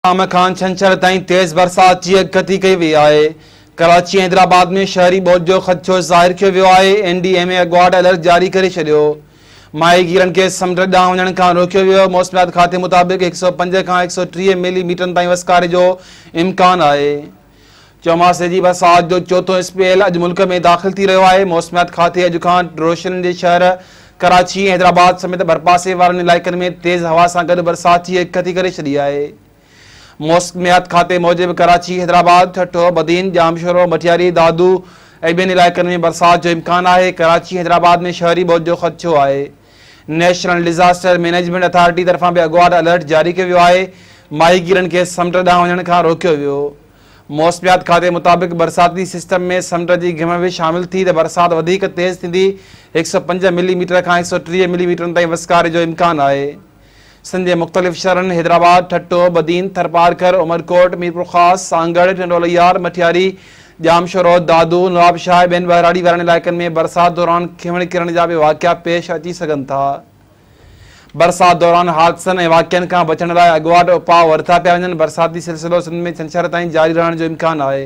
शाम खां छंछर ताईं तेज़ बरसात जी अॻकथी कई वई आहे। कराची ऐं हैदराबाद में शहरी ॿोॾि जो ख़दशो ज़ाहिर कयो वियो आहे। NDMA अॻुवाट अलर्ट जारी करे छॾियो। माहीगीरनि खे समुंड ॾांहुं वञण खां रोकियो वियो। मौसमियात खाते मुताबिक़ 105 खां 130 मिलीमीटर ताईं वसकारे जो इम्कान आहे। चौमासे जी बरसात जो चोथों स्पेल अॼु मुल्क में दाख़िल थी रहियो आहे। मौसमियात खाते अॼु खां रोशननि जे शहर कराची ऐं हैदराबाद समेत भरपासे वारनि इलाइक़नि में तेज़ हवा सां गॾु बरसात जी अॻकथी करे छॾी आहे। मौसमियात खाते मूजिबि कराची, हैदराबाद, ठठो, बदीन, जामशोरो, मटियारी, दादू ऐं ॿियनि इलाइक़नि में बरसात जो इम्कान आहे। कराची, हैदराबाद में शहरी ॿोॾि जो ख़दशो आहे। नेशनल डिज़ास्टर मैनेजमेंट अथॉरिटी तरफ़ां बि अॻुवाट अलर्ट जारी कयो वियो आहे। माहीगीरनि खे समुंड ॾांहुं वञण खां रोकियो वियो। मौसमियात खाते मुताबिक़ बरसाती सिस्टम में समुंड जी घिम बि शामिल थी त बरसात वधीक तेज़ थींदी। 105 मिलीमीटर खां 130 मिलीमीटर ताईं वसकारे जो इम्कान आहे। सिंध जे मुख़्तलिफ़ शहरनि हैदराबाद, ठट्टो, बदीन, थरपारकर, उमरकोट, मीरपुर ख़ास, सांगड़, टंडोलियार, मटियारी, जामशोरो, दादू, नवाबशाह ऐं ॿियनि बहिराड़ी वारनि इलाइक़नि में बरसात दौरान खिमण किरण जा बि वाक़िया पेश अची सघनि था। बरसात दौरान हादसनि ऐं वाक़िअनि खां बचण लाइ अॻुवाट उपाउ वरिता पिया वञनि। बरसाती सिलसिलो सिंध में छंछर ताईं जारी रहण जो इम्कान आहे।